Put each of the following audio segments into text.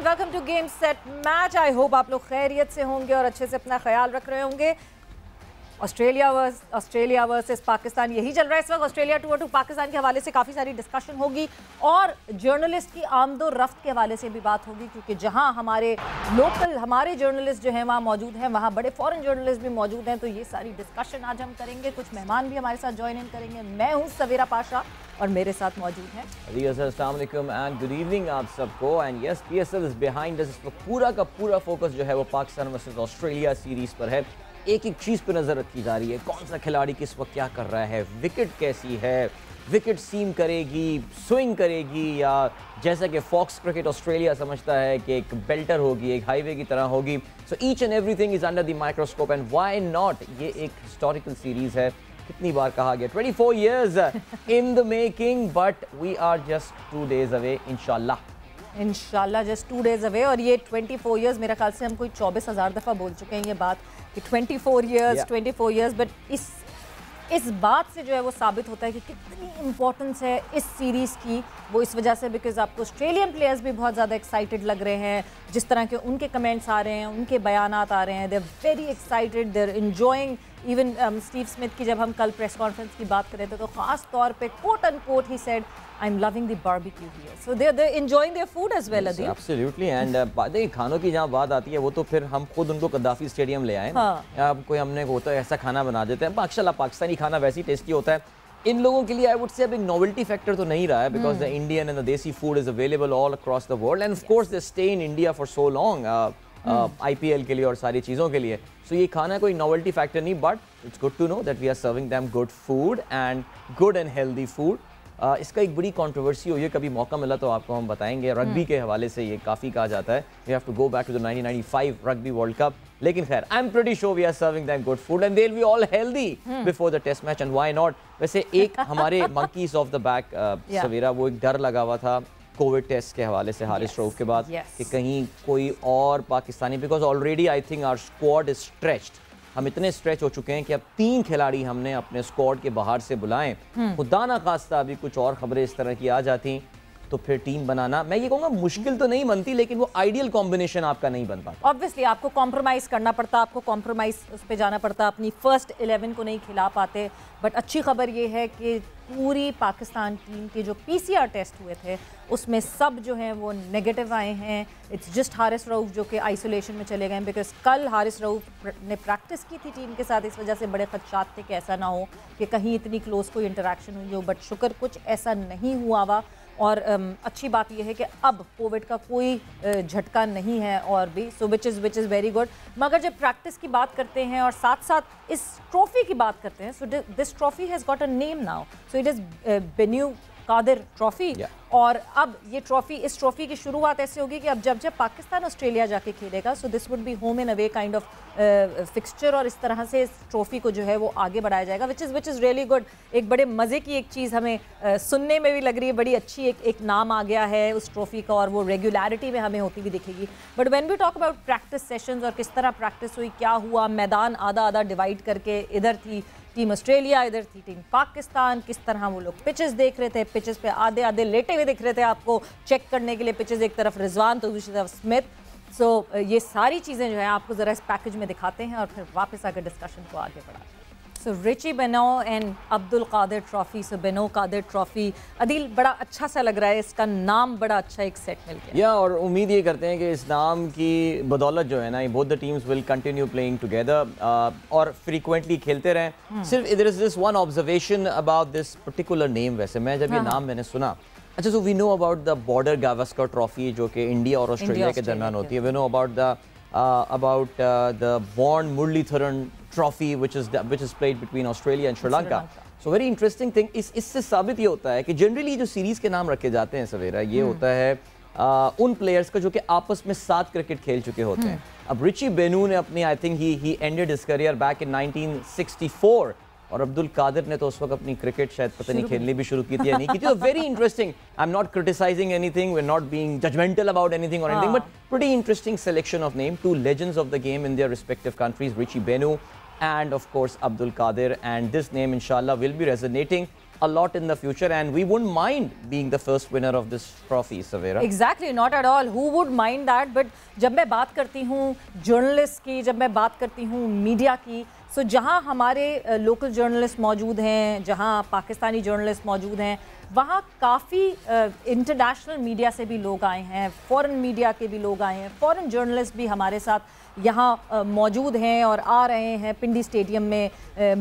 And welcome to game set match. I hope आप लोग खैरियत से होंगे और अच्छे से अपना ख्याल रख रहे होंगे। ऑस्ट्रेलिया वर्सेस पाकिस्तान यही चल रहा है इस वक्त। ऑस्ट्रेलिया टू पाकिस्तान के हवाले से काफ़ी सारी डिस्कशन होगी और जर्नलिस्ट की आमदो रफ्त के हवाले से भी बात होगी, क्योंकि जहां हमारे जर्नलिस्ट जो हैं वहाँ मौजूद हैं, वहाँ बड़े फॉरेन जर्नलिस्ट भी मौजूद हैं। तो ये सारी डिस्कशन आज हम करेंगे। कुछ मेहमान भी हमारे साथ ज्वाइन इन करेंगे। मैं हूँ सवेरा पाशा और मेरे साथ मौजूद हैं अस्सलाम वालेकुम एंड गुड इवनिंग आप सबको। And yes, PSL is behind us. इस वक्त पूरा का पूरा फोकस जो है वो पाकिस्तान वर्सेस ऑस्ट्रेलिया सीरीज पर है। एक एक चीज़ पर नज़र रखी जा रही है, कौन सा खिलाड़ी किस वक्त क्या कर रहा है, विकेट कैसी है, विकेट सीम करेगी, स्विंग करेगी, या जैसा कि फॉक्स क्रिकेट ऑस्ट्रेलिया समझता है कि एक बेल्टर होगी, एक हाईवे की तरह होगी। So each and everything is under the microscope and why not. ये एक हिस्टोरिकल सीरीज है। कितनी बार कहा गया 24 years in the making, but we are just 2 days away इंशाल्लाह जस्ट 2 days away। और ये 24 years मेरा ख्याल से हम कोई 24,000 दफ़ा बोल चुके हैं ये बात कि 24 years। बट इस बात से जो है वो साबित होता है कि कितनी इंपॉर्टेंस है इस सीरीज़ की। वो इस वजह से बिकॉज आपको ऑस्ट्रेलियन प्लेयर्स भी बहुत ज़्यादा एक्साइटेड लग रहे हैं, जिस तरह के उनके कमेंट्स आ रहे हैं, उनके बयानात आ रहे हैं। They are very excited, they are enjoying. Even Steve Smith की जब हम कल प्रेस कॉन्फ्रेंस की बात कर रहे थे तो ख़ास तौर पे quote and quote he said I am loving the barbecue here. So they are enjoying their food as well. Adeel absolutely. And देखिए, खानों की जहाँ बात आती है वो तो फिर हम खुद उनको कद्दाफी स्टेडियम ले आए। अब कोई हमने होता है ऐसा खाना बना देते हैं। माशाल्लाह पाकिस्तानी खाना वैसे ही टेस्टी होता है। इन लोगों के लिए आई वुड से अब एक नोवेल्टी फैक्टर तो नहीं रहा है, because the Indian and the desi food is available all across the world and of course they stay in India for so long IPL के लिए और सारी चीज़ों के लिए। सो ये खाना कोई नोवेल्टी फैक्टर नहीं, but it's good to know that we are serving them good food and good and healthy food. इसका एक बड़ी कंट्रोवर्सी हुई है, कभी मौका मिला तो आपको हम बताएंगे। रग्बी के हवाले से ये काफ़ी कहा जाता है, we have to go back to the 1995 rugby world cup. लेकिन खैर, I am pretty sure we are serving them good food and they will all be healthy before the test match and why not. वैसे एक हमारे monkeys of the back सवेरा, वो एक डर लगा हुआ था कोविड टेस्ट के हवाले से हारिस रऊफ के बाद कि कहीं कोई और Pakistani, because already I think our squad is stretched. हम इतने स्ट्रेच हो चुके हैं कि अब 3 खिलाड़ी हमने अपने स्क्वाड के बाहर से बुलाएं। खुदा ना खास्ता अभी कुछ और खबरें इस तरह की आ जाती तो फिर टीम बनाना, मैं ये कहूँगा मुश्किल तो नहीं बनती, लेकिन वो आइडियल कॉम्बिनेशन आपका नहीं बन पाता। ऑब्वियसली आपको कॉम्प्रोमाइज़ करना पड़ता, आपको कॉम्प्रोमाइज़ उस पर जाना पड़ता, अपनी फर्स्ट 11 को नहीं खिला पाते। बट अच्छी खबर ये है कि पूरी पाकिस्तान टीम के जो PCR टेस्ट हुए थे उसमें सब जो हैं वो नेगेटिव आए हैं। इट्स जस्ट हारिस रऊफ जो कि आइसोलेशन में चले गए, बिकॉज कल हारिस रऊफ ने प्रैक्टिस की थी टीम के साथ, इस वजह से बड़े खदशात थे कि ऐसा ना हो कि कहीं इतनी क्लोज कोई इंटरेक्शन हुई हो। बट शुक्र कुछ ऐसा नहीं हुआ हुआ। और अच्छी बात यह है कि अब कोविड का कोई झटका नहीं है और भी, सो विच इज़ वेरी गुड। मगर जब प्रैक्टिस की बात करते हैं और साथ साथ इस ट्रॉफ़ी की बात करते हैं, so this trophy has got a name now, so it is बेन्यू-कादिर trophy. और अब ये ट्रॉफ़ी, इस ट्रॉफ़ी की शुरुआत ऐसे होगी कि अब जब पाकिस्तान ऑस्ट्रेलिया जाके खेलेगा, so this would be home in away kind of fixture, और इस तरह से इस ट्रॉफ़ी को जो है वो आगे बढ़ाया जाएगा, विच इज़ रियली गुड। एक बड़े मज़े की एक चीज़ हमें सुनने में भी लग रही है, बड़ी अच्छी एक नाम आ गया है उस ट्रॉफ़ी का और वो रेगुलरिटी में हमें होती हुई दिखेगी। But when we talk about practice sessions और किस तरह प्रैक्टिस हुई, क्या हुआ, मैदान आधा डिवाइड करके इधर थी टीम ऑस्ट्रेलिया, इधर थी टीम पाकिस्तान, किस तरह वो लोग पिचेस देख रहे थे, पिचेस पे आधे लेटे हुए दिख रहे थे आपको चेक करने के लिए पिचेस, एक तरफ रिजवान तो दूसरी तरफ स्मिथ। सो ये सारी चीज़ें जो है आपको ज़रा इस पैकेज में दिखाते हैं और फिर वापस आकर डिस्कशन को आगे बढ़ाते हैं। सो रिची बेनो and Abdul Qadir trophy, so बेनो-कादिर trophy. Adeel, बड़ा अच्छा सा लग रहा है, इसका नाम बड़ा अच्छा एक सेट मिल गया। या और उम्मीद ये करते हैं कि इस नाम की बदौलत जो है ना, both the teams will continue playing together और फ्रीक्वेंटली खेलते रहें। सिर्फ इधर is this one observation about this particular name. वैसे मैं जब ये नाम मैंने सुना, अच्छा, so we know about the border Gavaskar trophy जो कि इंडिया और ऑस्ट्रेलिया के दरमियान होती है। We know about the Warne Muralitharan trophy which is played between Australia and Sri Lanka. So very interesting thing, इससे साबित ये होता है कि जनरली जो सीरीज के नाम रखे जाते हैं सवेरा, ये होता है उन प्लेयर्स का जो कि आपस में 7 क्रिकेट खेल चुके होते हैं। अब रिची बेनू ने अपनी, I think he ended his career back in 1964, और अब्दुल कादिर ने तो उस वक्त अपनी क्रिकेट शायद पता नहीं खेलनी भी शुरू की थी या नहीं की थी। Very interesting. I am not criticizing anything, we are not being judgemental about anything और anything, but pretty interesting selection of name, 2 legends of the game in their respective countries, Richie Benaud and of course Abdul Qadir, and this name inshallah will be resonating a lot in the future, and we wouldn't mind being the first winner of this trophy, Savera. Exactly, not at all. Who would mind that? But जब मैं बात करती हूँ journalist की, जब मैं बात करती हूँ मीडिया की, सो जहाँ हमारे लोकल जर्नलिस्ट मौजूद हैं, जहाँ पाकिस्तानी जर्नलिस्ट मौजूद हैं, वहाँ काफ़ी इंटरनेशनल मीडिया से भी लोग आए हैं, फॉरेन मीडिया के भी लोग आए हैं, फॉरेन जर्नलिस्ट भी हमारे साथ यहाँ मौजूद हैं और आ रहे हैं, पिंडी स्टेडियम में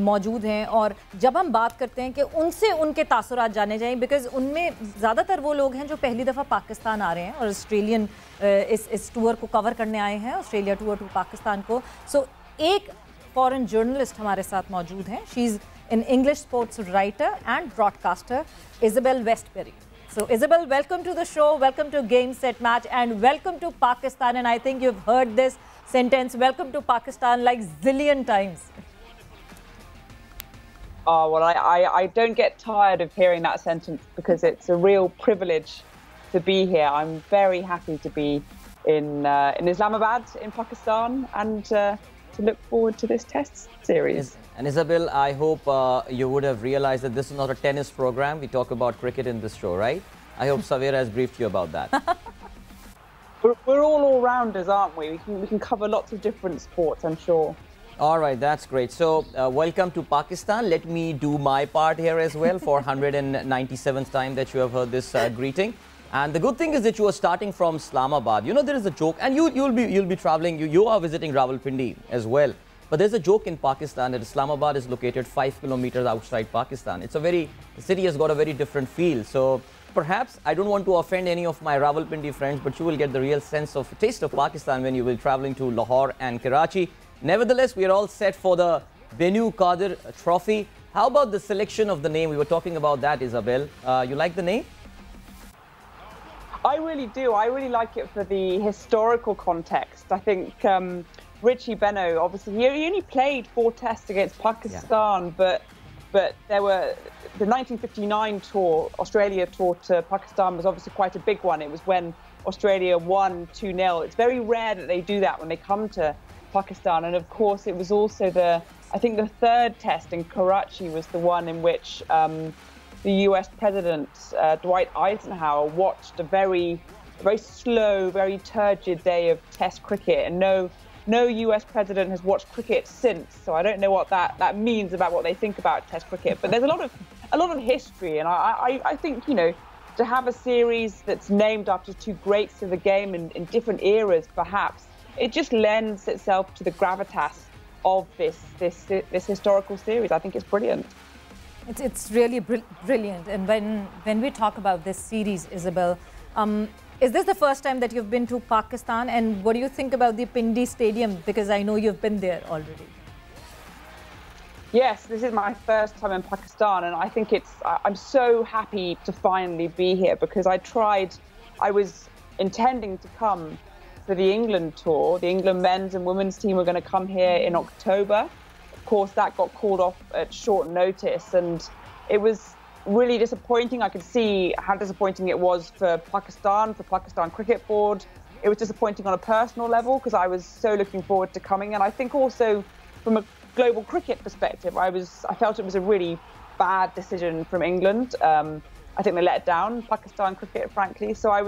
मौजूद हैं। और जब हम बात करते हैं कि उनसे उनके तासुरात जाने जाएं, बिकॉज़ उनमें ज़्यादातर वो लोग हैं जो पहली दफ़ा पाकिस्तान आ रहे हैं और ऑस्ट्रेलियन इस टूर को कवर करने आए हैं, ऑस्ट्रेलिया टूर टू पाकिस्तान को। सो एक फॉरेन जर्नलिस्ट हमारे साथ मौजूद हैं। She is an English sports writer and broadcaster, Isabel Westbury. So Isabel, welcome to the show, welcome to Game Set Match, and welcome to Pakistan. And I think you've heard this sentence, welcome to Pakistan, like zillion times. Oh, well, I don't get tired of hearing that sentence because it's a real privilege to be here. I'm very happy to be in Islamabad in Pakistan and to look forward to this test series. And Isabel, I hope you would have realized that this is not a tennis program. We talk about cricket in this show, right? I hope Savera has briefed you about that. We're all-rounders, aren't we? We can cover lots of different sports, I'm sure. All right, that's great. So, welcome to Pakistan. Let me do my part here as well for 197th time that you have heard this greeting. And the good thing is that you are starting from Islamabad. You know, there is a joke, and you'll be traveling. You are visiting Rawalpindi as well. But there's a joke in Pakistan that Islamabad is located 5 kilometers outside Pakistan. The city has got a very different feel. So perhaps I don't want to offend any of my Rawalpindi friends, but you will get the real sense of taste of Pakistan when you will traveling to Lahore and Karachi. Nevertheless, we are all set for the Benaud-Qadir trophy. How about the selection of the name? We were talking about that, Isabel. You like the name? I really do. I really like it for the historical context. I think Richie Benaud, obviously, he only played 4 tests against Pakistan, but there were the 1959 tour, Australia tour to Pakistan was obviously quite a big one. It was when Australia won 2-0. It's very rare that they do that when they come to Pakistan. And of course, it was also I think the 3rd test in Karachi was the one in which the US President, Dwight Eisenhower, watched a very slow, very turgid day of test cricket, and no US president has watched cricket since, so I don't know what that means about what they think about Test cricket. But there's a lot of history, and I think, you know, to have a series that's named after 2 greats of the game in different eras, perhaps it just lends itself to the gravitas of this historical series. I think it's brilliant. It's really brilliant. And when we talk about this series, Isabel, is this the first time that you've been to Pakistan? And what do you think about the Pindi Stadium? Because I know you've been there already. Yes, this is my first time in Pakistan, and I think I'm so happy to finally be here because I was intending to come for the England tour. The England men's and women's team were going to come here in October. Of course, that got called off at short notice, and it was really disappointing. I could see how disappointing it was for Pakistan Cricket Board. It was disappointing on a personal level because I was so looking forward to coming. And I think also from a global cricket perspective, I felt it was a really bad decision from England. I think they let down Pakistan cricket, frankly. So I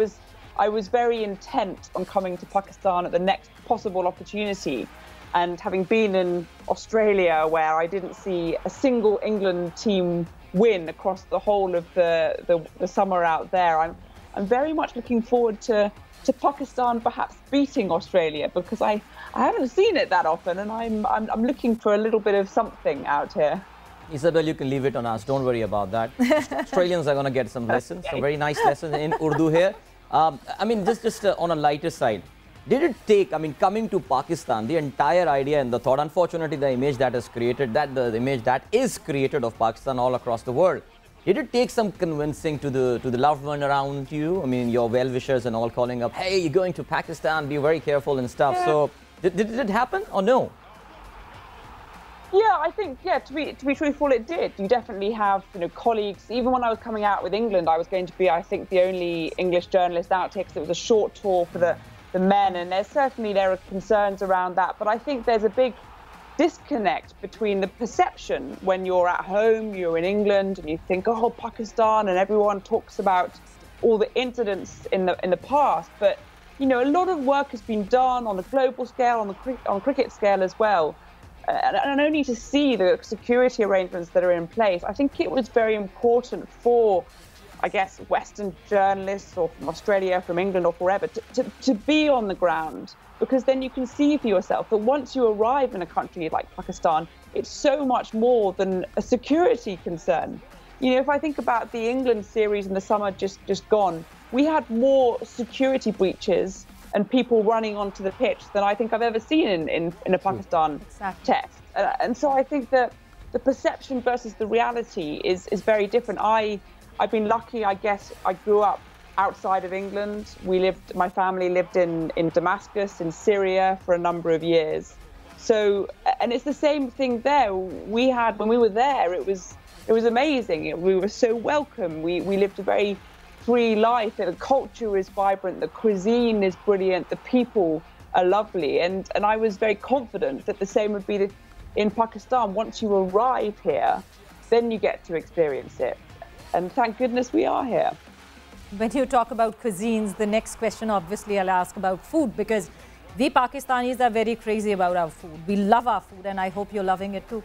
was very intent on coming to Pakistan at the next possible opportunity. And having been in Australia, where I didn't see a single England team win across the whole of the summer out there, I'm very much looking forward to Pakistan perhaps beating Australia because I haven't seen it that often, and I'm looking for a little bit of something out here. Isabel, you can leave it on us. Don't worry about that. Australians are going to get some lessons, some very nice lessons in Urdu here. I mean, just on a lighter side, did it take, I mean, coming to Pakistan, the entire idea and the thought, unfortunately, the image that is created, the image that is created of Pakistan all across the world, did it take some convincing to the loved one around you? I mean, your well-wishers and all calling up, hey, you're going to Pakistan, be very careful and stuff. Yeah. So, did it happen or no? Yeah, I think, to be truthful, it did. You definitely have, colleagues. Even when I was coming out with England, I was going to be, I think, the only English journalist out here because it was a short tour for the men, and there are concerns around that. But I think there's a big disconnect between the perception when you're at home, you're in England, and you think, oh, Pakistan, and everyone talks about all the incidents in the past. But, you know, a lot of work has been done on a global scale, on cricket scale as well. And only to see the security arrangements that are in place, I think it was very important for, I guess, Western journalists or from Australia, from England or wherever, to be on the ground, because then you can see for yourself that once you arrive in a country like Pakistan, it's so much more than a security concern. You know, if I think about the England series in the summer just gone, we had more security breaches and people running onto the pitch than I think I've ever seen in a Pakistan test. And so I think that the perception versus the reality is very different. I've been lucky, I guess. I grew up outside of England. My family lived in Damascus, in Syria for a number of years. So, and it's the same thing there. When we were there, it was amazing. We were so welcome. We lived a very free life. The culture is vibrant. The cuisine is brilliant. The people are lovely. And I was very confident that the same would be in Pakistan. Once you arrive here, then you get to experience it. And thank goodness we are here. When you talk about cuisines, the next question, obviously, I'll ask about food, because we Pakistanis are very crazy about our food. We love our food, and I hope you're loving it too.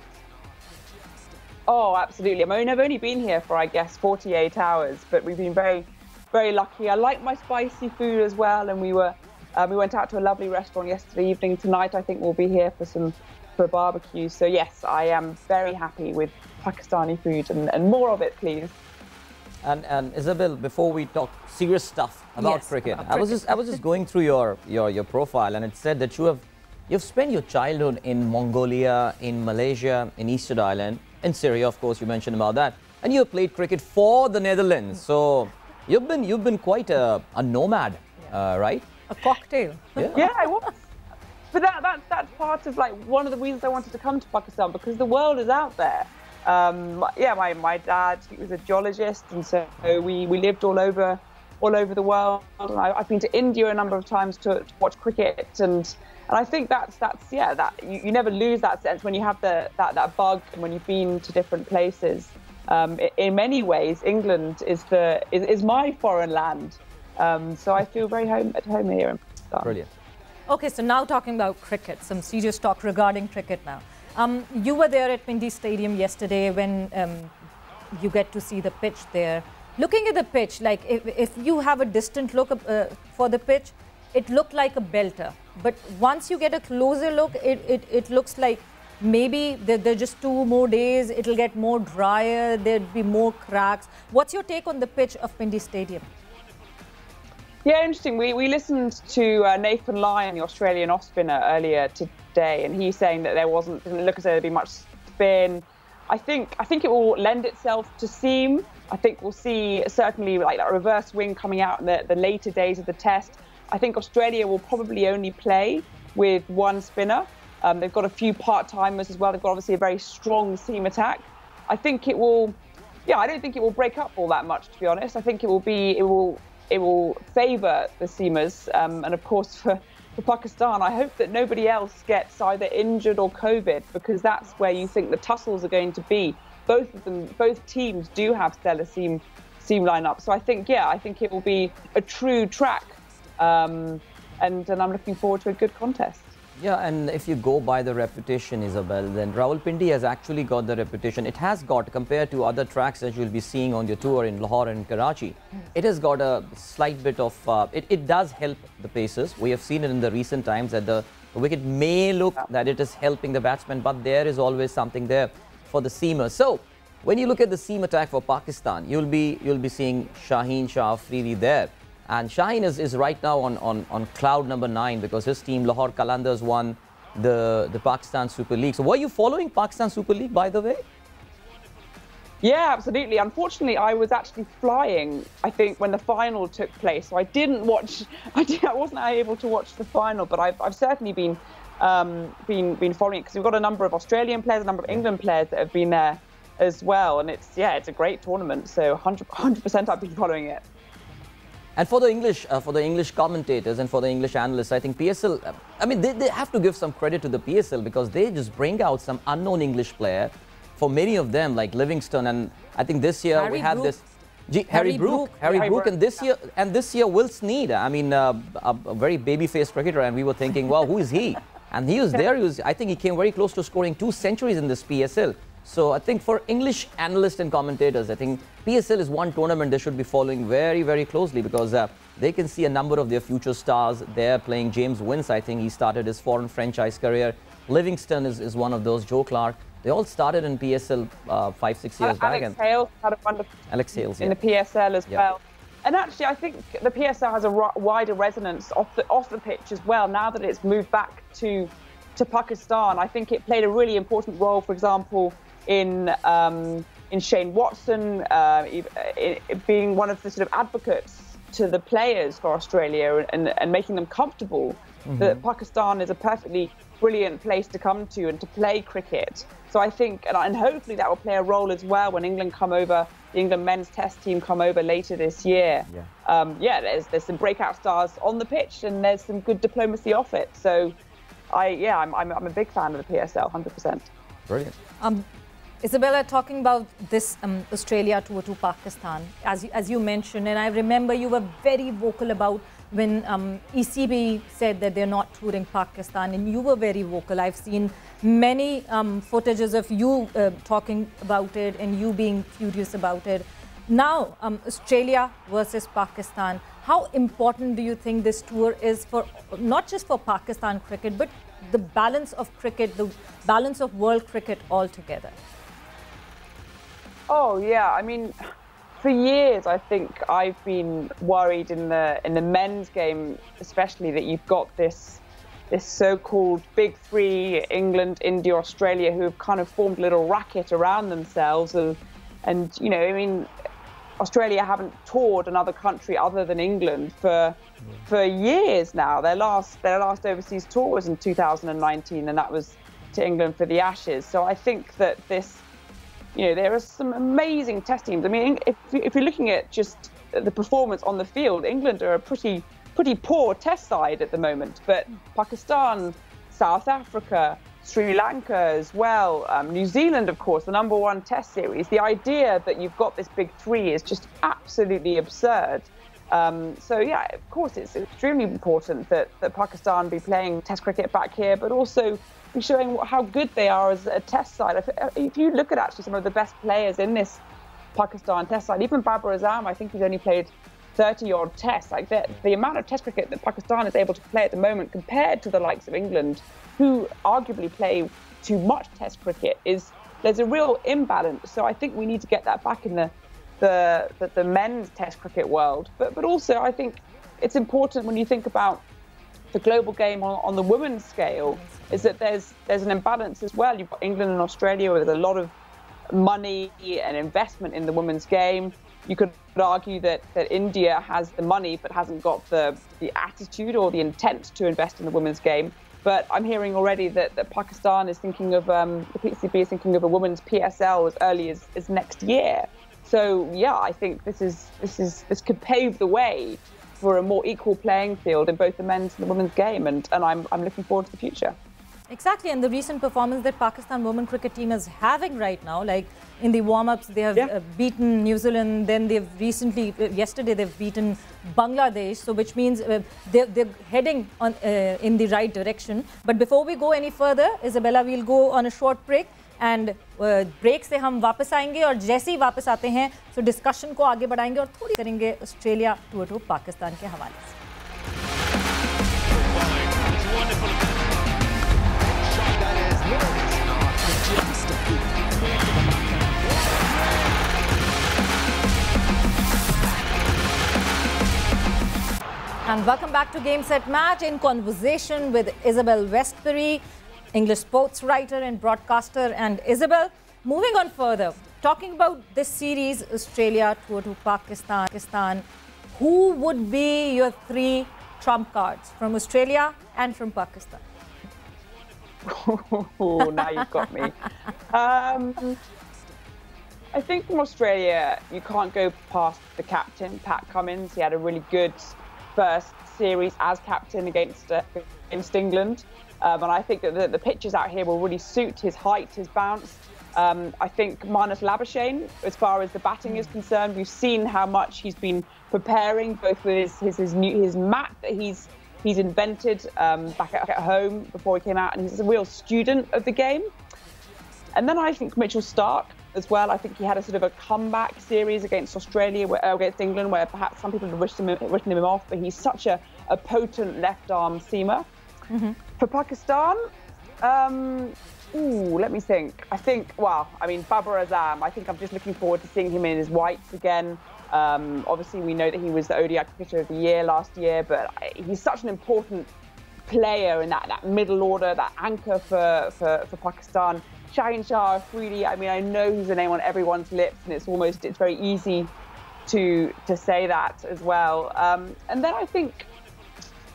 Oh, absolutely. I mean, I've only been here for, I guess, 48 hours, but we've been very, very lucky. I like my spicy food as well, and we went out to a lovely restaurant yesterday evening. Tonight, I think we'll be here for a barbecue. So yes, I am very happy with Pakistani food, and more of it, please. And Isabel, before we talk serious stuff about cricket, I was just going through your profile, and it said that you've spent your childhood in Mongolia, in Malaysia, in Eastern Island, in Syria, of course, you mentioned about that, and you have played cricket for the Netherlands. So you've been quite a nomad, right? A cocktail. Yeah, I was. But that's part of, like, one of the reasons I wanted to come to Pakistan, because the world is out there. My dad, he was a geologist, and so we lived all over the world. I've been to India a number of times to watch cricket, and I think that you never lose that sense when you have that bug, and when you've been to different places. In many ways, England is my foreign land, so I feel very at home here in Pakistan. Brilliant. Okay, so now talking about cricket, some serious talk regarding cricket now. You were there at Pindi Stadium yesterday when you get to see the pitch there. Looking at the pitch, like if you have a distant look for the pitch, it looked like a belter. But once you get a closer look, it looks like maybe there are just 2 more days, it'll get more drier, there'd be more cracks. What's your take on the pitch of Pindi Stadium? Yeah, interesting. We listened to Nathan Lyon, the Australian off-spinner, earlier today, and he's saying that didn't look as though there'd be much spin. I think it will lend itself to seam. I think we'll see certainly like that reverse swing coming out in the later days of the test. I think Australia will probably only play with 1 spinner. They've got a few part-timers as well. They've got obviously a very strong seam attack. I think it will. Yeah, I don't think it will break up all that much, to be honest. I think it will favour the seamers, and of course for Pakistan, I hope that nobody else gets either injured or COVID, because that's where you think the tussles are going to be. Both teams do have stellar seam lineup, so I think it will be a true track, and I'm looking forward to a good contest. Yeah, and if you go by the reputation, Isabel, then Rawalpindi has actually got the reputation. It has got, compared to other tracks that you'll be seeing on your tour in Lahore and Karachi, it has got a slight bit of, it does help the pacers. We have seen it in the recent times that the wicket may look that it is helping the batsman, but there is always something there for the seamers. So, when you look at the seam attack for Pakistan, you'll be seeing Shaheen Shah Afridi there. And Shaheen is right now on cloud number 9, because his team, Lahore Qalandars, won the Pakistan Super League. So were you following Pakistan Super League, by the way? Yeah, absolutely. Unfortunately, I was actually flying, I think, when the final took place. So I didn't watch, I wasn't able to watch the final, but I've certainly been following it, because we've got a number of Australian players, a number of England players that have been there as well. And it's a great tournament. So 100% I've been following it. And for the English commentators and for the English analysts, I think PSL, I mean, they have to give some credit to the PSL because they just bring out some unknown English player. For many of them, like Livingston, and I think this year we have this Harry Brook, and this year Will Snead. I mean, a very baby-faced cricketer, and we were thinking, well, who is he? And he was there. I think he came very close to scoring 2 centuries in this PSL. So I think for English analysts and commentators, I think PSL is one tournament they should be following very, very closely because they can see a number of their future stars there playing. James Wince, I think he started his foreign franchise career. Livingston is one of those. Joe Clark. They all started in PSL 5-6 years back. Alex Hales had a wonderful in the PSL as well. And actually, I think the PSL has a wider resonance off the pitch as well. Now that it's moved back to Pakistan, I think it played a really important role, for example, in Shane Watson being one of the sort of advocates to the players for Australia and making them comfortable that Pakistan is a perfectly brilliant place to come to and to play cricket. So I think, and hopefully that will play a role as well when England come over, the England men's test team come over later this year. There's some breakout stars on the pitch and there's some good diplomacy off it. So I'm a big fan of the PSL, 100%. Brilliant. Isabella, talking about this Australia tour to Pakistan, as you mentioned, and I remember you were very vocal about when ECB said that they're not touring Pakistan, and you were very vocal. I've seen many footages of you talking about it and you being furious about it. Now, Australia versus Pakistan, how important do you think this tour is for, not just for Pakistan cricket, but the balance of cricket, the balance of world cricket altogether? Oh yeah, I mean, for years I think I've been worried in the men's game, especially, that you've got this so-called big three, England, India, Australia, who have kind of formed a little racket around themselves, and you know, I mean, Australia haven't toured another country other than England for years now. Their last overseas tour was in 2019, and that was to England for the Ashes. So I think that this, you know, there are some amazing test teams. I mean, if you're looking at just the performance on the field, England are a pretty poor test side at the moment. But Pakistan, South Africa, Sri Lanka as well, New Zealand, of course, the #1 test series. The idea that you've got this big three is just absolutely absurd. So yeah, of course, it's extremely important that Pakistan be playing test cricket back here, but also be showing how good they are as a test side. If you look at actually some of the best players in this Pakistan test side, even Babar Azam, I think he's only played 30-odd tests. Like the amount of test cricket that Pakistan is able to play at the moment compared to the likes of England, who arguably play too much test cricket, there's a real imbalance. So I think we need to get that back in the men's test cricket world. But also I think it's important when you think about the global game on the women's scale, is that there's an imbalance as well. You've got England and Australia with a lot of money and investment in the women's game. You could argue that India has the money but hasn't got the attitude or the intent to invest in the women's game. But I'm hearing already that Pakistan is thinking of, the PCB is thinking of a women's PSL as early as next year. So yeah, I think this could pave the way for a more equal playing field in both the men's and the women's game, and I'm looking forward to the future. Exactly, and the recent performance that Pakistan women cricket team is having right now, like in the warm-ups, they have beaten New Zealand, then they've recently, yesterday they've beaten Bangladesh, so which means they're heading on in the right direction. But before we go any further, Isabella, we'll go on a short break, and break से हम वापस आएंगे और जैसे ही वापस आते हैं तो डिस्कशन को आगे बढ़ाएंगे और थोड़ी करेंगे ऑस्ट्रेलिया टूर टू पाकिस्तान के हवाले से. And welcome back to Game Set Match, in conversation with Isabel Westbury, English sports writer and broadcaster. And Isabel, moving on further, talking about this series, Australia tour to Pakistan, who would be your 3 trump cards from Australia and from Pakistan? Oh, now you've got me. I think from Australia, you can't go past the captain, Pat Cummins. He had a really good first series as captain against England. And I think that the pitches out here will really suit his height, his bounce. I think Marnus Labuschagne, as far as the batting is concerned, we've seen how much he's been preparing, both with his mat that he's invented back at home before he came out, and he's a real student of the game. And then I think Mitchell Starc as well. I think he had a sort of a comeback series against Australia, against England, where perhaps some people have written him off, but he's such a potent left-arm seamer. For Pakistan, let me think. I think, Babar Azam, I think I'm just looking forward to seeing him in his whites again. Obviously, we know that he was the ODI Cricketer of the Year last year, but he's such an important player in that middle order, that anchor for Pakistan. Shaheen Shah Afridi, I know he's a name on everyone's lips, and it's very easy to say that as well. And then I think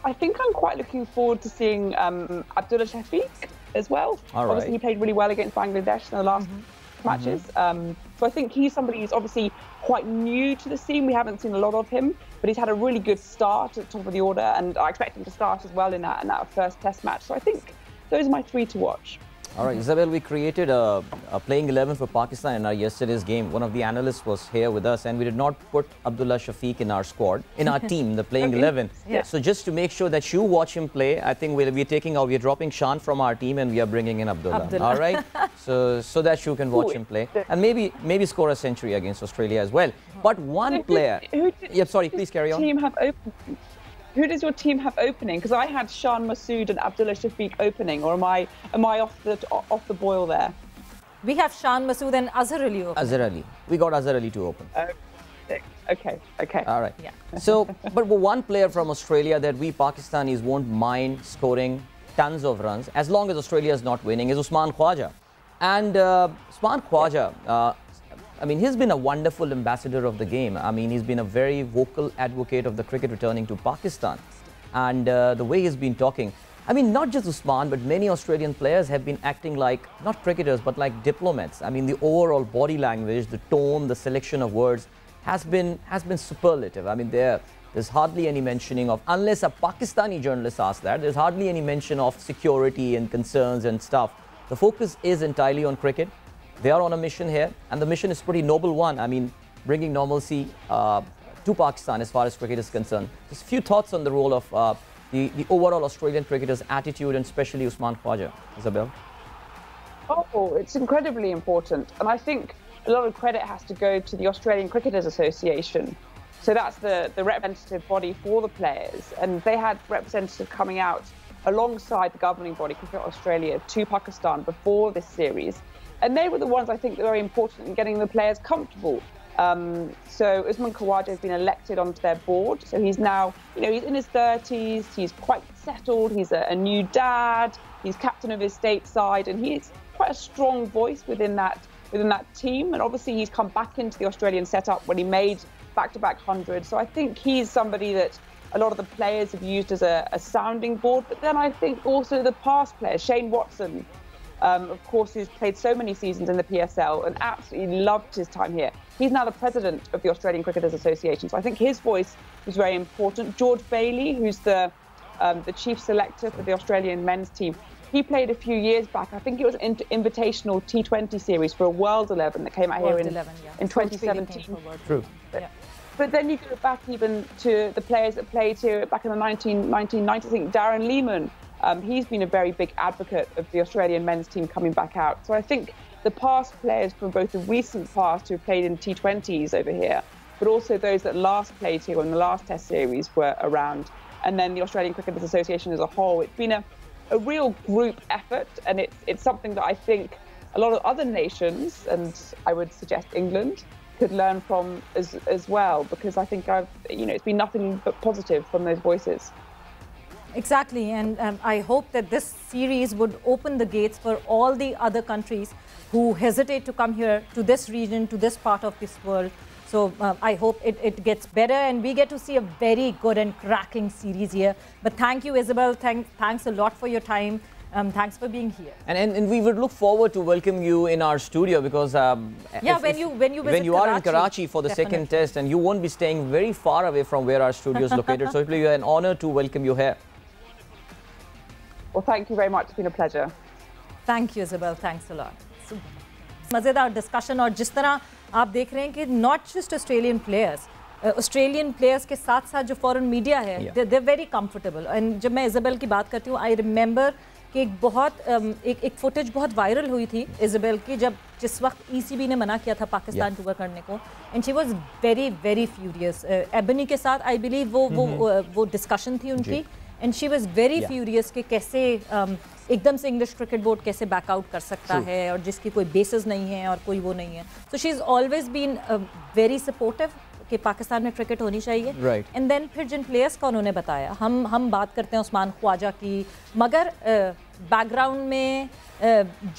I'm quite looking forward to seeing Abdullah Shafiq as well. All right. Obviously, he played really well against Bangladesh in the last matches. So I think he's somebody who's obviously quite new to the scene. We haven't seen a lot of him, but he's had a really good start at the top of the order, and I expect him to start as well in that first Test match. So I think those are my three to watch. All right, Isabel, we created a playing 11 for Pakistan in our yesterday's game. One of the analysts was here with us, and we did not put Abdullah Shafiq in our squad, in our team, the playing 11. Yeah. So just to make sure that you watch him play, I think we're dropping Shan from our team, and we are bringing in Abdullah. All right, so that you can watch him play, and maybe score a century against Australia as well. But one player. Please carry on. Who does your team have opening? Because I had Shan Masood and Abdullah Shafiq opening, or am I off the boil there? We have Shan Masood and Azhar Ali opening. Azhar Ali. We got Azhar Ali to open. Okay. All right. Yeah. So, but one player from Australia that we Pakistanis won't mind scoring tons of runs, as long as Australia is not winning, is Usman Khawaja. And Usman Khawaja, he's been a wonderful ambassador of the game. He's been a very vocal advocate of the cricket returning to Pakistan. And the way he's been talking, not just Usman, but many Australian players have been acting like, not cricketers, but like diplomats. The overall body language, the tone, the selection of words has been superlative. There's hardly any mentioning of, unless a Pakistani journalist asks that, there's hardly any mention of security and concerns and stuff. The focus is entirely on cricket. They are on a mission here, and the mission is a pretty noble one. Bringing normalcy to Pakistan as far as cricket is concerned. Just a few thoughts on the role of the overall Australian cricketers' attitude, and especially Usman Khawaja. Isabel? Oh, it's incredibly important. And I think a lot of credit has to go to the Australian Cricketers Association. So that's the representative body for the players. And they had representatives coming out alongside the governing body, Cricket Australia, to Pakistan before this series. And they were the ones, I think, that were very important in getting the players comfortable. So Usman Khawaja has been elected onto their board. So he's now, he's in his 30s. He's quite settled. He's a new dad. He's captain of his stateside, and he's quite a strong voice within that team. And obviously, he's come back into the Australian setup when he made back-to-back hundreds. So I think he's somebody that a lot of the players have used as a sounding board. But then I think also the past players, Shane Watson, of course, who's played so many seasons in the PSL and absolutely loved his time here. He's now the president of the Australian Cricketers Association. So I think his voice was very important. George Bailey, who's the chief selector for the Australian men's team, he played a few years back. I think it was an invitational T20 series for a World 11 that came out here in 2017. True. But then you go back even to the players that played here back in the 1990s. I think Darren Lehmann, he's been a very big advocate of the Australian men's team coming back out. So I think the past players from both the recent past who have played in T20s over here, but also those that last played here in the last Test series were around. And then the Australian Cricketers Association as a whole. It's been a real group effort, and it's something that I think a lot of other nations, and I would suggest England, could learn from as well, because I think it's been nothing but positive from those voices. Exactly, and I hope that this series would open the gates for all the other countries who hesitate to come here to this region, to this part of this world. So I hope it gets better and we get to see a very good and cracking series here. But thank you, Isabel. Thanks a lot for your time. Thanks for being here. And we would look forward to welcome you in our studio because when you are in Karachi for the second test, and you won't be staying very far away from where our studio is located. So it will be an honor to welcome you here. Well, thank you very much. It's been a pleasure. Thank you, Isabel. Thanks a lot. मज़ेदार discussion, और जिस तरह आप देख रहे हैं कि not just Australian players के साथ साथ जो फॉरेन मीडिया है, दे वेरी कंफर्टेबल. एंड जब मैं इज़ाबेल की बात करती हूँ, आई रिमेंबर कि एक फुटेज बहुत वायरल हुई थी इज़ाबेल की, जिस वक्त ECB ने मना किया था पाकिस्तान टूर करने को, and she was very very furious. Ebony के साथ आई बिलीव वो डिस्कशन थी उनकी, and she was very furious कि कैसे एकदम से इंग्लिश क्रिकेट बोर्ड कैसे बैकआउट कर सकता है, और जिसकी कोई बेसिस नहीं है और कोई वो नहीं है. So she is always been very supportive कि पाकिस्तान में क्रिकेट होनी चाहिए. एंड देन फिर जिन प्लेयर्स का उन्होंने बताया, हम बात करते हैं उस्मान ख्वाजा की, मगर बैकग्राउंड में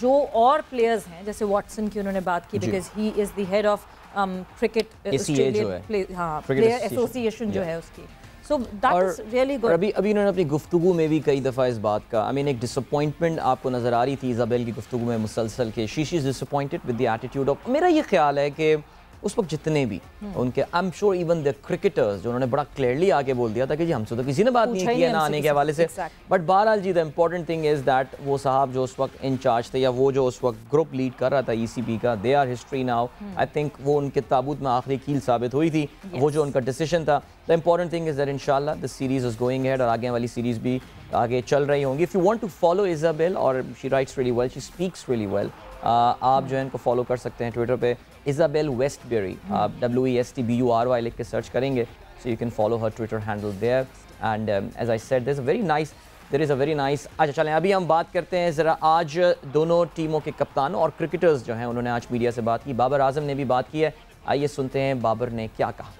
जो और प्लेयर्स हैं, जैसे वॉटसन की उन्होंने बात की, because he is the head of cricket player association जो है उसकी. So that is really good. अभी इन्होंने अपनी गुफ्तगू में भी कई दफ़ा इस बात का, I mean, एक डिसअपॉइंटमेंट आपको नज़र आ रही थी इज़ाबेल की गुफ्तगू में मुसलसल के, she is disappointed with the attitude of. मेरा ये ख्याल है कि उस वक्त जितने भी उनके, I am sure even the cricketers, जो उन्होंने बड़ा क्लियरली आके बोल दिया था कि जी हमसे तो किसी ने बात नहीं की है ना आने के हवाले से. बट बहरहाल जी, the important thing is that वो साहब जो उस वक्त इंचार्ज थे, या वो जो उस वक्त ग्रुप लीड कर रहा था ECB का, they our history now. I think वो उनके ताबूत में आखिरी कील साबित हुई थी, वो जो उनका डिसीजन था. The important thing is that इंशाल्लाह the series is going ahead, और आगे वाली सीरीज़ भी आगे चल रही होंगी. If you want to follow Isabel, और she writes really well, she speaks really well, आप जो है इनको फॉलो कर सकते हैं ट्विटर पे, इज़ाबेल वेस्टबेरी, आप WESTBURY लिख के सर्च करेंगे, so you can follow her Twitter handle there. And as I said, there is a very nice. अच्छा चलें, अभी हम बात करते हैं ज़रा आज दोनों टीमों के कप्तानों और क्रिकेटर्स जो हैं, उन्होंने आज मीडिया से बात की. बाबर आजम ने भी बात की है, आइए सुनते हैं बाबर ने क्या कहा.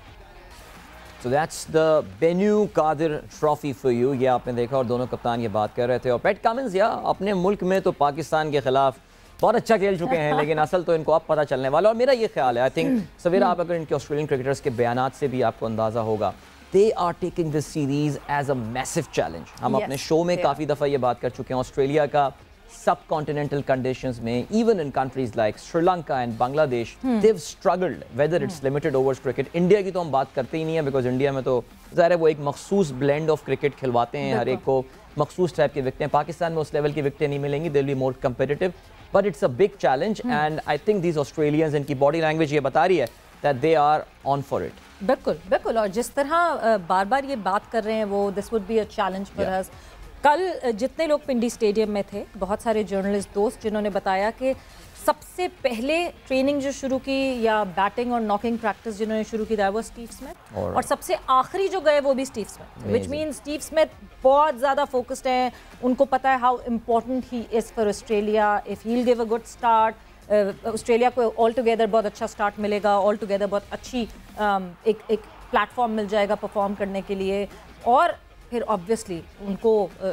So that's the Benaud-Qadir trophy for you. ये आपने देखा, और दोनों कप्तान ये बात कर रहे थे. और पैट कमिंस अपने मुल्क में तो पाकिस्तान के खिलाफ बहुत अच्छा खेल चुके हैं, लेकिन असल तो इनको अब पता चलने वाला. और मेरा ये ख्याल है, आई थिंक सवेरा आप अगर इनके ऑस्ट्रेलियन क्रिकेटर्स के बयानात से भी आपको अंदाज़ा होगा, they are taking this series as a massive challenge. हम अपने शो में काफ़ी दफ़ा ये बात कर चुके हैं, ऑस्ट्रेलिया का सब कॉन्टिनेंटल कंडीशंस में, even in countries like Sri Lanka and Bangladesh, they have struggled whether it's limited overs cricket. India की तो हम बात करते ही नहीं है, बिकॉज इंडिया में तो ज़ाहिर है वो एक मखसूस ब्लेंड ऑफ क्रिकेट खिलवाते हैं, हर एक को मखसूस टाइप के विकटें. पाकिस्तान में उस लेवल की विकटें नहीं मिलेंगी, they will be more competitive, but it's a big challenge. And I think these Australians, इनकी बॉडी लैंग्वेज ये बता रही है that they are on for it. बिल्कुल बिल्कुल. और जिस तरह बार बार ये बात कर रहे हैं वो, this would be a challenge for us. कल जितने लोग पिंडी स्टेडियम में थे, बहुत सारे जर्नलिस्ट दोस्त जिन्होंने बताया कि सबसे पहले ट्रेनिंग जो शुरू की, या बैटिंग और नॉकिंग प्रैक्टिस जिन्होंने शुरू की, दैट वाज स्टीव स्मिथ. और सबसे आखिरी जो गए वो भी Steve Smith, which means Steve Smith बहुत ज़्यादा फोकस्ड हैं. उनको पता है how important he is for Australia. If he will give a good start, Australia को ऑल टुगेदर बहुत अच्छा स्टार्ट मिलेगा, ऑल टुगेदर बहुत अच्छी एक प्लेटफॉर्म मिल जाएगा परफॉर्म करने के लिए. और फिर ऑब्वियसली उनको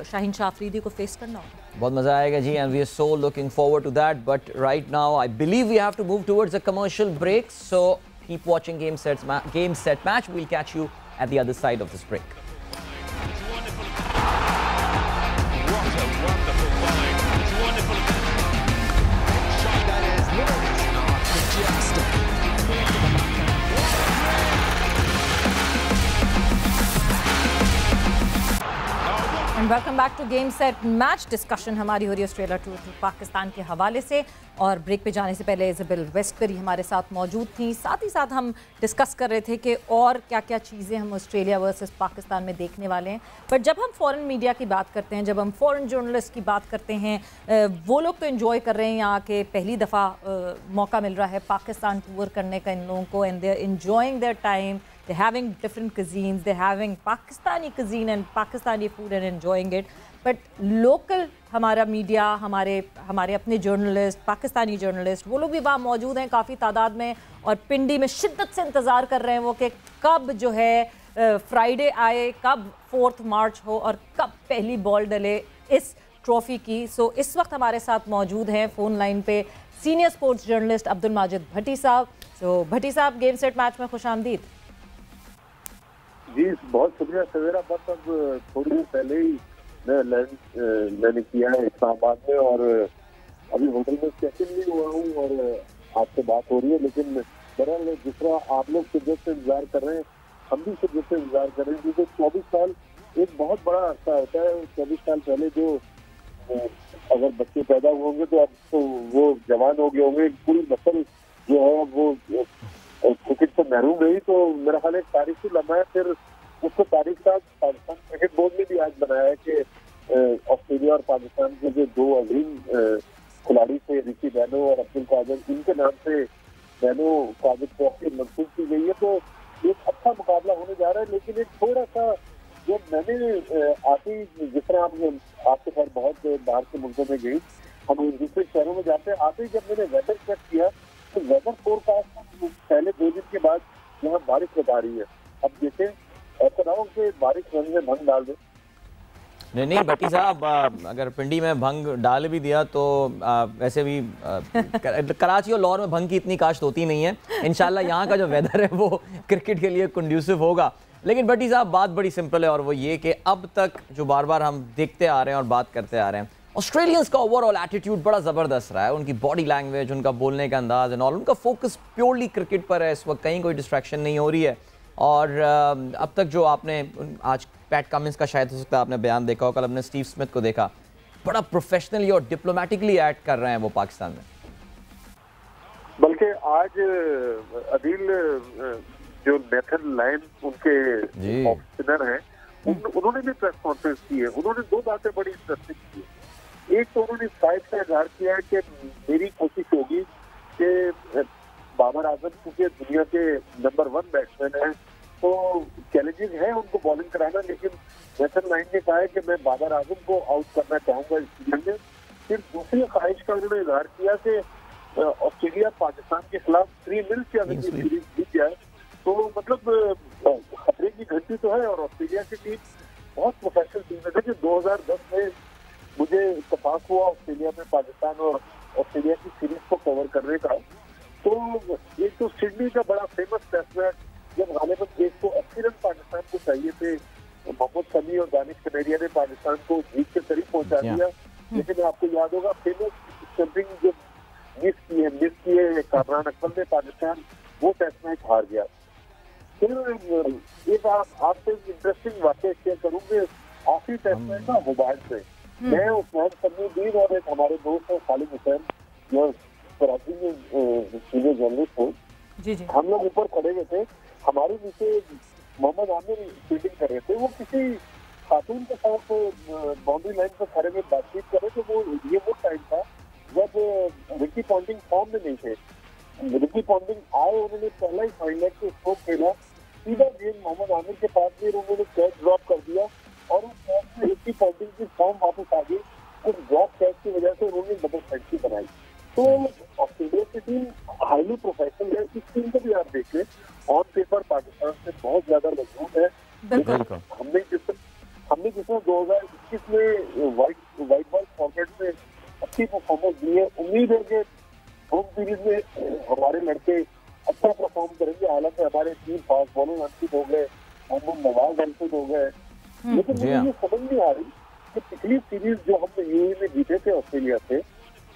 शाहीन शाह अफरीदी को फेस करना होगा. बहुत मजा आएगा जी, and we are so looking forward to that. But right now I believe we have to move towards a commercial break, so keep watching game set match. We will catch you at the other side of this break. And welcome back to game set match. Discussion हमारी हो रही है Australia to Pakistan के हवाले से, और break पे जाने से पहले इज़ाबेल वेस्टबेरी हमारे साथ मौजूद थी. साथ ही साथ हम डिस्कस कर रहे थे कि और क्या क्या चीज़ें हम ऑस्ट्रेलिया वर्सेस पाकिस्तान में देखने वाले हैं. बट जब हम फॉरेन मीडिया की बात करते हैं, जब हम फॉरेन जर्नलिस्ट की बात करते हैं, वो लोग तो इन्जॉय कर रहे हैं यहाँ के, पहली दफ़ा मौका मिल रहा है पाकिस्तान टूर करने का इन लोगों को, and they are enjoying their time. They're having different cuisines, they're having Pakistani cuisine and Pakistani food and enjoying it. But local हमारा मीडिया, हमारे अपने जर्नलिस्ट, पाकिस्तानी जर्नलिस्ट, वो लोग भी वहाँ मौजूद हैं काफ़ी तादाद में, और पिंडी में शिद्दत से इंतज़ार कर रहे हैं वो कि कब जो है फ्राइडे आए, कब 4 मार्च हो, और कब पहली बॉल डले इस ट्रॉफ़ी की. सो इस वक्त हमारे साथ मौजूद हैं फ़ोन लाइन पे senior sports journalist Abdul Majid Bhatti साहब. सो भट्टी साहब, गेम सेट मैच में खुश आमदीद. जी बहुत शुक्रिया सवेरा. बस अब थोड़ी देर पहले ही मैं लंच मैंने किया है इस्लामाबाद में और अभी होटल में चेक इन भी हुआ हूँ और आपसे बात हो रही है। लेकिन बहरहाल जिस तरह आप लोग शिद्दत से इंतजार कर रहे हैं, हम भी शिद्दत से इंतजार कर रहे हैं, क्योंकि 24 साल एक बहुत बड़ा अर्सा होता है। 24 साल पहले जो अगर बच्चे पैदा हुए होंगे तो अब तो वो जवान हो गए होंगे, पूरी नस्ल जो है वो क्रिकेट से महरूम रही। तो मेरा ख्याल एक तारीखी लम्हा है। फिर उसको तारीख का पाकिस्तान क्रिकेट बोर्ड ने भी आज बनाया है कि ऑस्ट्रेलिया और पाकिस्तान के जो दो अजीम खिलाड़ी थे, ऋषि बेनो और अब्दुल कादिर, इनके नाम से बेनो-कादिर ट्रॉफी मंसूब की गई है। तो एक अच्छा मुकाबला होने जा रहा है। लेकिन एक थोड़ा सा जब मैंने आती, जिस तरह आपके साथ बहुत बाहर के मुल्कों में गई, हम दूसरे शहरों में जाते हैं, आते ही जब मैंने वेदर चेक किया तो वेदर फोरकास्ट पहले 2 दिन के बाद यहाँ बारिश बता रही है। अब देखें, ऐसा ना हो कि बारिश रंग में भंग डाल दे। नहीं भट्टी साहब, अगर पिंडी में भंग डाल भी दिया तो वैसे भी कराची और लाहौर में भंग की इतनी काश्त होती नहीं है। इंशाल्लाह यहाँ का जो वेदर है वो क्रिकेट के लिए कंड्यूसिव होगा। लेकिन भट्टी साहब, बात बड़ी सिंपल है और वो ये कि अब तक जो बार बार हम देखते आ रहे हैं और बात करते आ रहे हैं, ऑस्ट्रेलियंस का ओवरऑल एटीट्यूड बड़ा ज़बरदस्त रहा है। उनकी बॉडी लैंग्वेज, उनका बोलने का अंदाज एंड ऑल, उनका फोकस प्योरली क्रिकेट पर है। इस वक्त कहीं कोई डिस्ट्रैक्शन नहीं हो रही है। और अब तक जो आपने आज पैट कमिंस का शायद हो सकता है आपने बयान देखा हो, कल हमने स्टीव स्मिथ को देखा, बड़ा प्रोफेशनली और डिप्लोमेटिकली एक्ट कर रहे हैं वो पाकिस्तान में। बल्कि आज अदील जो नेथन लाइन उनके ऑफ स्पिनर हैं, उन्होंने भी प्रेस कॉन्फ्रेंस की है। उन्होंने 2 बातें बड़ी इंटरेस्टिंग की है। एक तो उन्होंने इस बात का इजहार किया है कि मेरी कोशिश होगी कि बाबर आजम क्योंकि दुनिया के नंबर 1 बैट्समैन हैं, तो चैलेंजिंग है उनको बॉलिंग कराना। लेकिन नेथन लाइन ने कहा है कि मैं बाबर आजम को आउट करना चाहूंगा इस सीजन में। फिर दूसरी ख्वाहिश का उन्होंने इजहार किया कि ऑस्ट्रेलिया पाकिस्तान के खिलाफ 3-0 की अगर सीरीज जीत जाए तो मतलब खतरे की घंटी तो है। और ऑस्ट्रेलिया की टीम बहुत प्रोफेशनल टीम है। देखिए 2010 में मुझे इत्तेफाक हुआ ऑस्ट्रेलिया में पाकिस्तान और ऑस्ट्रेलिया की सीरीज को कवर करने का। तो एक तो सिडनी का बड़ा फेमस टेस्ट मैच जब गालिबन 180 रन पाकिस्तान को चाहिए थे, मोहम्मद शमी और दानिश कनेरिया ने पाकिस्तान को जीत के करीब पहुंचा दिया। लेकिन आपको याद होगा फेमस स्टंपिंग जो मिस किए कामरान अकबर ने, पाकिस्तान वो टेस्ट मैच हार गया। फिर एक आपसे इंटरेस्टिंग वाकया शेयर करूंगे आखिरी टेस्ट मैच का मोबाइल से। मैं उस्मान समीउद्दीन और एक हमारे दोस्त है खालिद हुसैन जो कराची में सीनियर जर्नलिस्ट हो, हम लोग ऊपर खड़े हुए थे। हमारे नीचे मोहम्मद आमिर फील्डिंग कर रहे थे। वो किसी खातून के साथ बाउंड्री लाइन पर खड़े हुए बातचीत कर रहे थे। वो टाइम था जब रिकी पॉन्टिंग फॉर्म में नहीं थे। रिकी पॉन्टिंग आए, उन्होंने पहला ही फाइनल के स्ट्रोक खेला, सीधा गेंद मोहम्मद आमिर के पास में उन्होंने कैच ड्रॉप कर दिया और उस कैच में रिकी पॉन्टिंग की फॉर्म वापस आ गई। उस ड्रॉप कैच की वजह से उन्होंने डबल सेंचुरी बनाई। तो ऑस्ट्रेलिया की टीम हाईली प्रोफेशनल है। इस टीम को भी आप देखिए, ऑन पेपर पाकिस्तान से बहुत ज्यादा मजबूत है। हमने जिस 2021 में व्हाइट बॉल फॉर्मेट में अच्छी परफॉर्मेंस दी है, उम्मीद है कि होम सीरीज में हमारे लड़के अच्छा परफॉर्म करेंगे। हालांकि हमारे 3 फास्ट बॉलर अनफिट हो गए, मोहम्मद नवाज अनफिट हो गए। लेकिन मुझे ये समझ नहीं आ रही कि पिछली सीरीज जो हमने यूएई में जीते थे ऑस्ट्रेलिया से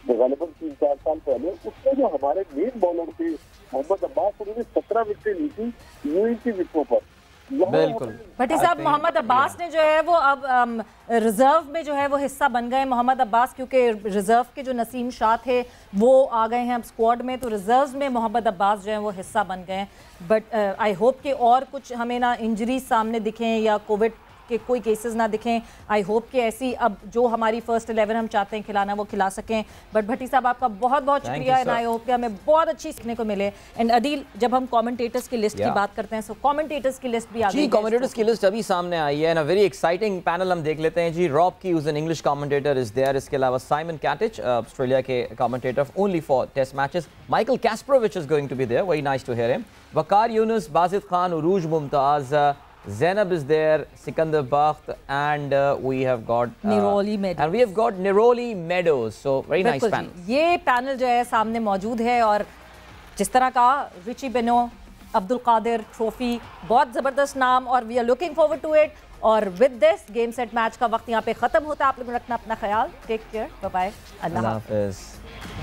गालिबन 3-4 साल पहले, उसमें जो हमारे मेन बॉलर थे मोहम्मद अब्बास, उन्होंने 17 विकेटें ली थी यूएई की विकेटों पर। बिल्कुल भट्टी साहब, मोहम्मद अब्बास ने जो है वो अब रिजर्व में जो है वो हिस्सा बन गए मोहम्मद अब्बास, क्योंकि रिजर्व के जो नसीम शाह थे वो आ गए हैं अब स्क्वाड में, तो रिजर्व में मोहम्मद अब्बास जो है वो हिस्सा बन गए हैं। बट आई होप कि और कुछ हमें ना इंजरी सामने दिखें या कोविड के कोई केसेस ना दिखें। आई होप कि ऐसी अब जो हमारी फर्स्ट 11 हम चाहते हैं खिलाना वो खिला सकें। बट भट्टी साहब आपका बहुत बहुत शुक्रिया एंड आई होप कि हमें बहुत अच्छी सीखने को मिले। एंड अदील, जब हम कमेंटेटर्स की लिस्ट की बात करते हैं, सो कमेंटेटर्स की लिस्ट भी आ गई है। कमेंटेटर्स की लिस्ट अभी सामने आई है, वेरी एक्साइटिंग पैनल हम देख लेते हैं जी। Rob Key an English commentator is there, इसके अलावा साइमन कैटिच ऑस्ट्रेलिया के commentator only for test matches, Michael Kasprowicz is going to be there, very nice to hear him, Waqar Younis, Bazid Khan, Urooj Mumtaz, Zainab is there, Sikandar Bakht, and we have got Niroli Meadows. And we have got Niroli Meadows. So very nice panel. ये panel जो है सामने मौजूद है और जिस तरह का रिची बेनो अब्दुल कादिर ट्रॉफी, बहुत ज़बरदस्त नाम, और we are looking forward to it. और with this game set match का वक्त यहाँ पे ख़त्म होता है। आप लोग रखना अपना ख्याल, टेक केयर, बाय बाय, अल्लाह हाफ़िज़।